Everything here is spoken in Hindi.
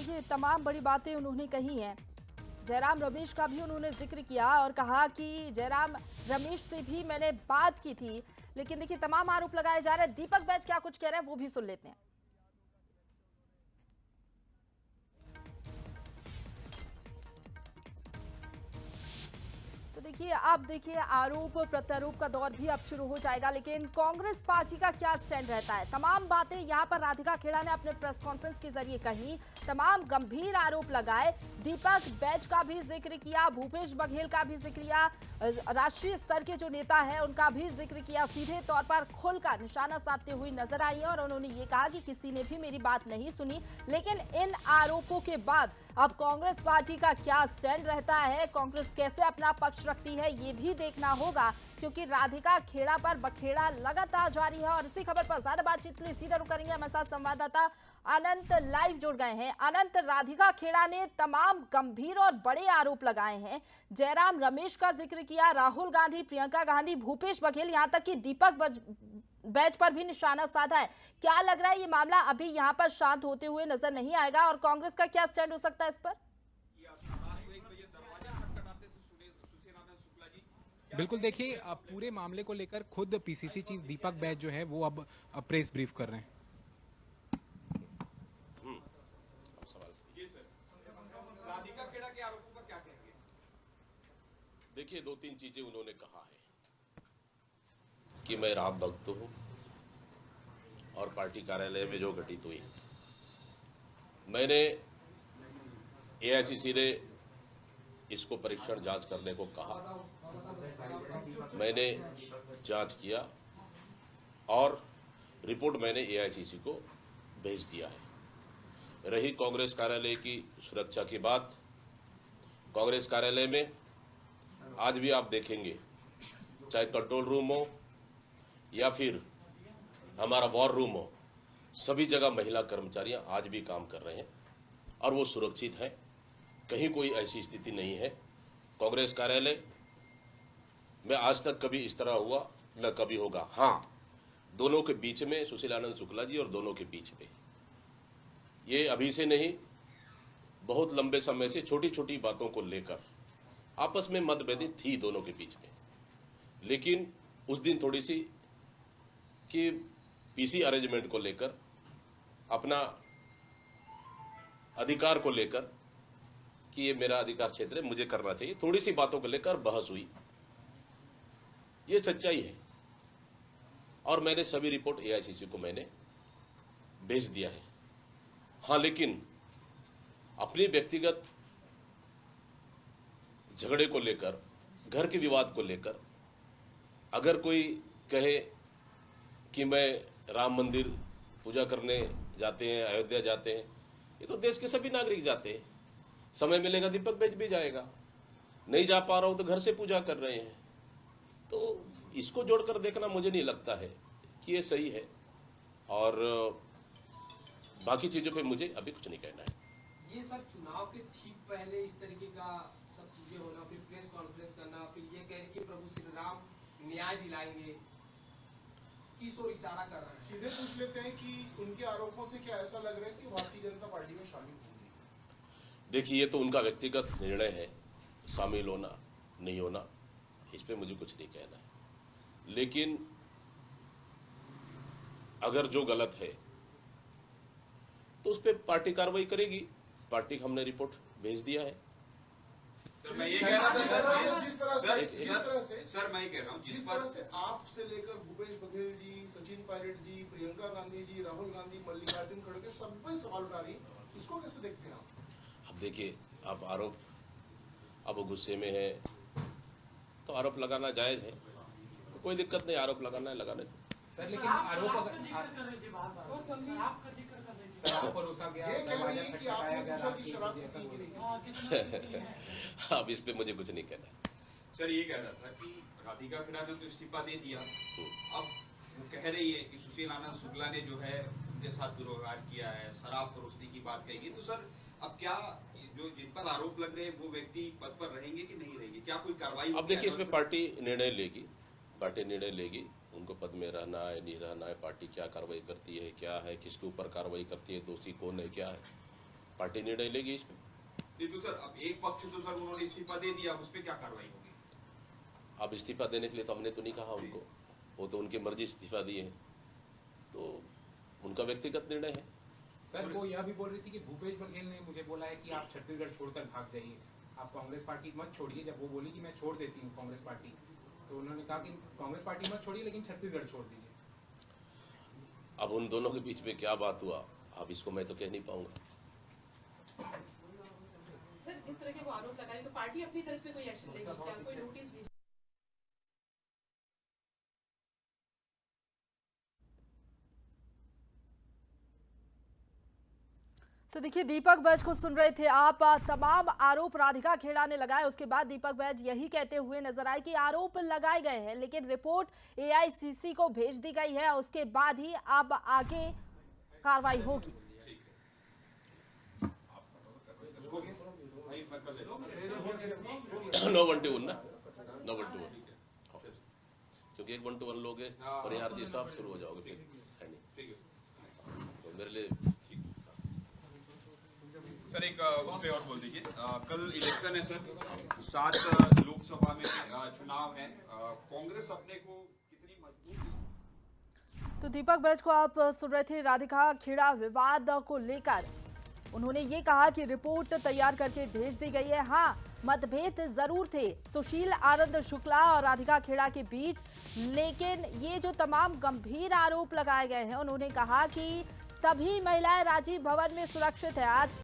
देखिए तमाम बड़ी बातें उन्होंने कही हैं। जयराम रमेश का भी उन्होंने जिक्र किया और कहा कि जयराम रमेश से भी मैंने बात की थी। लेकिन देखिए तमाम आरोप लगाए जा रहे हैं। दीपक बैज क्या कुछ कह रहे हैं वो भी सुन लेते हैं। तो देखिए अब देखिए आरोप प्रत्यारोप का दौर भी अब शुरू हो जाएगा। लेकिन कांग्रेस पार्टी का क्या स्टैंड रहता है, तमाम बातें यहां पर राधिका खेड़ा ने अपने प्रेस कॉन्फ्रेंस के जरिए कही, तमाम गंभीर आरोप लगाए। दीपक बैज का भी जिक्र किया, भूपेश बघेल का भी जिक्र किया, राष्ट्रीय स्तर के जो नेता हैं उनका भी जिक्र किया। सीधे तौर पर खुलकर निशाना साधते हुए नजर आई है और उन्होंने ये कहा कि किसी ने भी मेरी बात नहीं सुनी। लेकिन इन आरोपों के बाद अब कांग्रेस पार्टी का क्या स्टैंड रहता है, कांग्रेस कैसे अपना पक्ष रखती है, ये भी देखना होगा, क्योंकि राधिका खेड़ा पर बखेड़ा लगातार जारी है। और इसी खबर पर ज्यादा बातचीत के लिए सीधा रुख करेंगे, हमारे साथ संवाददाता अनंत लाइव जुड़ गए हैं। अनंत, राधिका खेड़ा ने तमाम गंभीर और बड़े आरोप लगाए हैं। जयराम रमेश का जिक्र किया, राहुल गांधी, प्रियंका गांधी, भूपेश बघेल, यहां तक कि दीपक बैच पर भी निशाना साधा है। क्या लग रहा है ये मामला अभी यहां पर शांत होते हुए नजर नहीं आएगा और कांग्रेस का क्या स्टैंड हो सकता है इस पर? बिल्कुल, देखिए अब पूरे मामले को लेकर खुद पीसीसी चीफ दीपक बैज जो है वो अब प्रेस ब्रीफ कर रहे हैं। राधिका खेड़ा के आरोपों पर क्या कहेंगे? देखिए, दो तीन चीजें उन्होंने कहा है कि मैं राम भक्त हूं और पार्टी कार्यालय में जो घटित हुई, मैंने एआईसीसी ने इसको परीक्षण जांच करने को कहा, मैंने जांच किया और रिपोर्ट मैंने एआईसीसी को भेज दिया है। रही कांग्रेस कार्यालय की सुरक्षा की बात, कांग्रेस कार्यालय में आज भी आप देखेंगे, चाहे कंट्रोल रूम हो या फिर हमारा वॉर रूम हो, सभी जगह महिला कर्मचारियां आज भी काम कर रहे हैं और वो सुरक्षित हैं। कहीं कोई ऐसी स्थिति नहीं है। कांग्रेस कार्यालय में आज तक कभी इस तरह हुआ न कभी होगा। हाँ, दोनों के बीच में सुशील आनंद शुक्ला जी और दोनों के बीच में ये अभी से नहीं, बहुत लंबे समय से छोटी छोटी बातों को लेकर आपस में मतभेद थी दोनों के बीच में। लेकिन उस दिन थोड़ी सी कि पीसी अरेंजमेंट को लेकर, अपना अधिकार को लेकर कि ये मेरा अधिकार क्षेत्र है, मुझे करना चाहिए, थोड़ी सी बातों को लेकर बहस हुई। ये सच्चाई है और मैंने सभी रिपोर्ट एआईसीसी को मैंने भेज दिया है। हाँ, लेकिन अपनी व्यक्तिगत झगड़े को लेकर, घर के विवाद को लेकर अगर कोई कहे कि मैं राम मंदिर पूजा करने जाते हैं, अयोध्या जाते हैं, ये तो देश के सभी नागरिक जाते हैं। समय मिलेगा दीपक बैज भी जाएगा, नहीं जा पा रहा हूं तो घर से पूजा कर रहे हैं। तो इसको जोड़कर देखना मुझे नहीं लगता है कि ये सही है और बाकी चीजों पे मुझे अभी कुछ नहीं कहना है। ये सर चुनाव के ठीक पहले इस तरीके का सब चीजें होना, फिर प्रेस कॉन्फ्रेंस करना, फिर ये कह रहे कि प्रभु श्री राम न्याय दिलाएंगे, किस ओर इशारा कर रहे हैं? सीधे पूछ लेते हैं कि उनके आरोपों से क्या ऐसा लग रहा है कि भारतीय जनता पार्टी में शामिल होंगे? देखिए, ये तो उनका व्यक्तिगत निर्णय है, शामिल होना नहीं होना, इस पे मुझे कुछ नहीं कहना है। लेकिन अगर जो गलत है तो उस पर पार्टी कार्रवाई करेगी। पार्टी को हमने रिपोर्ट भेज दिया है। सर मैं ये कह रहा था सर, जिस तरह से आपसे लेकर भूपेश बघेल जी, सचिन पायलट जी, प्रियंका गांधी जी, राहुल गांधी, मल्लिकार्जुन खड़गे सब पे सवाल उठा रही, इसको कैसे देखते हैं आप? अब देखिए, आप आरोप, अब वो गुस्से में है तो आरोप लगाना जायज है, तो कोई दिक्कत नहीं, आरोप लगाना है, लगाने दो। सर लेकिन आरोप आप परोसा गया, अब इस पे मुझे कुछ नहीं कहना है। सर ये कह रहा था कि राधिका खेड़ा ने तो इस्तीफा दे दिया, अब वो कह रही है कि सुशील आनंद शुक्ला ने जो है उनके साथ दुर्व्यवहार किया है, शराब परोसने की बात कही। तो सर अब क्या जो जिन पर आरोप लग रहे हैं वो व्यक्ति पद पर रहेंगे कि नहीं रहेंगे, क्या कोई कार्रवाई? अब देखिए, इसमें पार्टी निर्णय लेगी, पार्टी निर्णय लेगी, उनको पद में रहना है नहीं रहना है, पार्टी क्या कार्रवाई करती है, क्या है, किसके ऊपर कार्रवाई करती है, दोषी कौन है, क्या है, पार्टी निर्णय लेगी इसमें। ये तो सर अब एक पक्ष तो सर उन्होंने इस्तीफा दे दिया, उस पर क्या कार्रवाई होगी? अब इस्तीफा देने के लिए तो हमने तो नहीं कहा उनको, वो तो उनकी मर्जी इस्तीफा दिए हैं, तो उनका व्यक्तिगत निर्णय है। सर वो यह भी बोल रही थी कि भूपेश बघेल ने मुझे बोला है कि आप छत्तीसगढ़ छोड़कर भाग जाइए, आप कांग्रेस पार्टी मत छोड़िए। जब वो बोली कि मैं छोड़ देती हूँ कांग्रेस पार्टी, तो उन्होंने कहा कि कांग्रेस पार्टी मत छोड़िए लेकिन छत्तीसगढ़ छोड़ दीजिए। अब उन दोनों के बीच में क्या बात हुआ, अब इसको मैं तो कह नहीं पाऊंगा। सर जिस तरह के वो आरोप लगाए तो पार्टी अपनी तरफ से कोई एक्शन लेगी क्या, कोई नोटिस भी? तो देखिए दीपक बैज को सुन रहे थे आप। तमाम आरोप राधिका खेड़ा ने लगाए, उसके बाद दीपक बैज यही कहते हुए नजर आए कि आरोप लगाए गए हैं लेकिन रिपोर्ट एआईसीसी को भेज दी गई है, उसके बाद ही अब आगे कार्रवाई होगी। नो 1-1 ना, नो 1-1, क्योंकि एक 1-1 लोगे और यार जी साहब शुरू हो जाओगे फिर, है नहीं, तो मेरे लिए सर एक उस पे और बोल दीजिए, कल इलेक्शन है सर, 7 लोकसभा में चुनाव है, कांग्रेस अपने को कितनी मजबूत? तो दीपक बैज को आप सुन रहे थे। राधिका खेड़ा विवाद को लेकर उन्होंने ये कहा कि रिपोर्ट तैयार करके भेज दी गई है। हाँ, मतभेद जरूर थे सुशील आनंद शुक्ला और राधिका खेड़ा के बीच, लेकिन ये जो तमाम गंभीर आरोप लगाए गए हैं, उन्होंने कहा कि सभी महिलाएं राजीव भवन में सुरक्षित है। आज